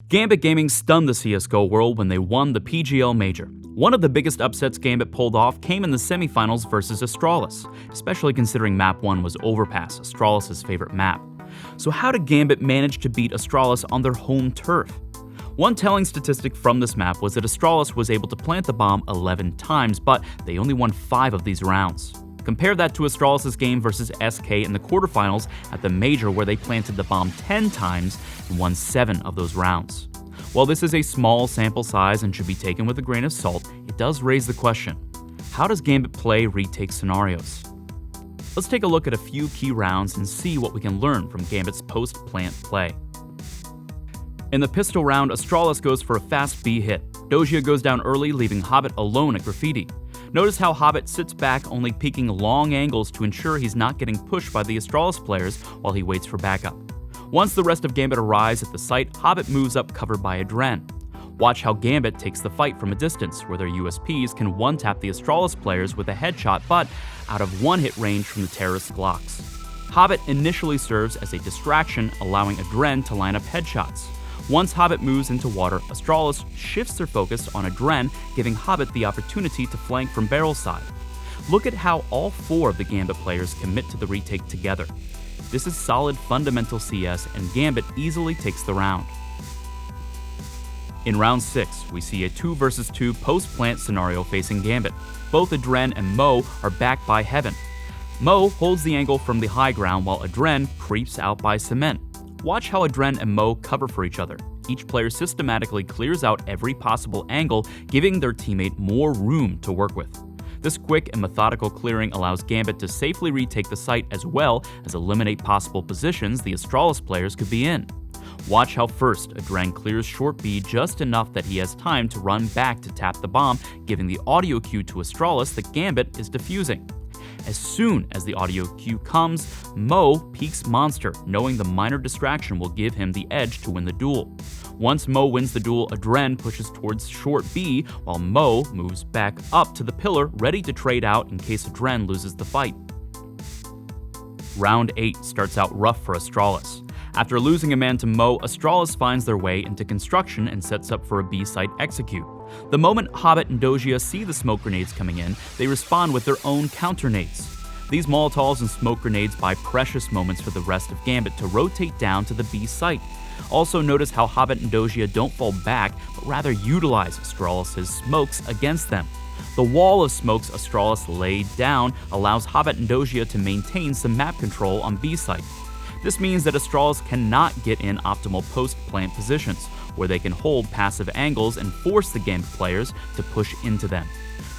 Gambit Gaming stunned the CSGO world when they won the PGL Major. One of the biggest upsets Gambit pulled off came in the semifinals versus Astralis, especially considering map 1 was Overpass, Astralis' favorite map. So how did Gambit manage to beat Astralis on their home turf? One telling statistic from this map was that Astralis was able to plant the bomb 11 times, but they only won 5 of these rounds. Compare that to Astralis' game versus SK in the quarterfinals at the Major, where they planted the bomb 10 times and won 7 of those rounds. While this is a small sample size and should be taken with a grain of salt, it does raise the question: how does Gambit play retake scenarios? Let's take a look at a few key rounds and see what we can learn from Gambit's post-plant play. In the pistol round, Astralis goes for a fast B hit. Dogia goes down early, leaving Hobbit alone at Graffiti. Notice how Hobbit sits back, only peeking long angles to ensure he's not getting pushed by the Astralis players while he waits for backup. Once the rest of Gambit arrives at the site, Hobbit moves up covered by Adren. Watch how Gambit takes the fight from a distance, where their USPs can one-tap the Astralis players with a headshot, but out of one-hit range from the terrorist Glocks. Hobbit initially serves as a distraction, allowing Adren to line up headshots. Once Hobbit moves into water, Astralis shifts their focus on Adren, giving Hobbit the opportunity to flank from barrel side. Look at how all 4 of the Gambit players commit to the retake together. This is solid fundamental CS, and Gambit easily takes the round. In round 6, we see a 2 vs 2 post-plant scenario facing Gambit. Both Adren and Mo are backed by Heaven. Mo holds the angle from the high ground while Adren creeps out by Cement. Watch how Adren and Mo cover for each other. Each player systematically clears out every possible angle, giving their teammate more room to work with. This quick and methodical clearing allows Gambit to safely retake the site, as well as eliminate possible positions the Astralis players could be in. Watch how first Adren clears short B just enough that he has time to run back to tap the bomb, giving the audio cue to Astralis that Gambit is defusing. As soon as the audio cue comes, Mo peeks Monster, knowing the minor distraction will give him the edge to win the duel. Once Mo wins the duel, Adren pushes towards short B, while Mo moves back up to the pillar, ready to trade out in case Adren loses the fight. Round 8 starts out rough for Astralis. After losing a man to Mo, Astralis finds their way into construction and sets up for a B site execute. The moment Hobbit and Dogia see the smoke grenades coming in, they respond with their own counter nades. These Molotovs and smoke grenades buy precious moments for the rest of Gambit to rotate down to the B site. Also notice how Hobbit and Dogia don't fall back, but rather utilize Astralis' smokes against them. The wall of smokes Astralis laid down allows Hobbit and Dogia to maintain some map control on B site. This means that Astralis cannot get in optimal post-plant positions, where they can hold passive angles and force the Gambit players to push into them.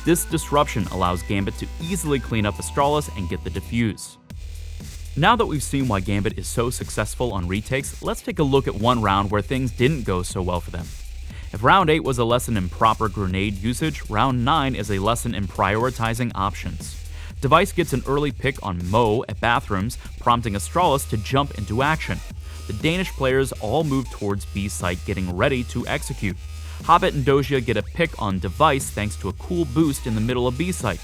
This disruption allows Gambit to easily clean up Astralis and get the defuse. Now that we've seen why Gambit is so successful on retakes, let's take a look at one round where things didn't go so well for them. If round 8 was a lesson in proper grenade usage, round 9 is a lesson in prioritizing options. Device gets an early pick on Mo at Bathrooms, prompting Astralis to jump into action. The Danish players all move towards B site, getting ready to execute. Hobbit and Dogia get a pick on Device thanks to a cool boost in the middle of B site.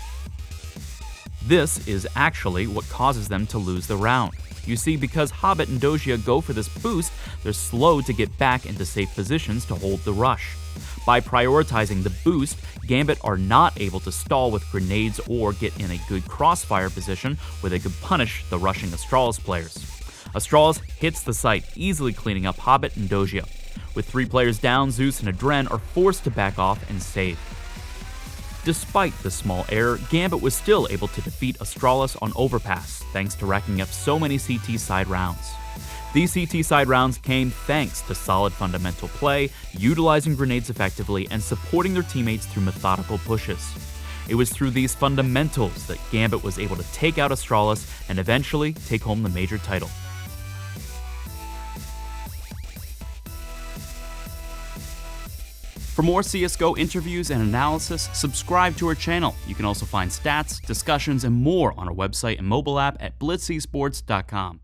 This is actually what causes them to lose the round. You see, because Hobbit and Dogia go for this boost, they're slow to get back into safe positions to hold the rush. By prioritizing the boost, Gambit are not able to stall with grenades or get in a good crossfire position where they could punish the rushing Astralis players. Astralis hits the site, easily cleaning up Hobbit and Dogia. With 3 players down, Zeus and Adren are forced to back off and save. Despite the small error, Gambit was still able to defeat Astralis on Overpass, thanks to racking up so many CT side rounds. These CT side rounds came thanks to solid fundamental play, utilizing grenades effectively, and supporting their teammates through methodical pushes. It was through these fundamentals that Gambit was able to take out Astralis and eventually take home the major title. For more CSGO interviews and analysis, subscribe to our channel. You can also find stats, discussions, and more on our website and mobile app at blitzesports.com.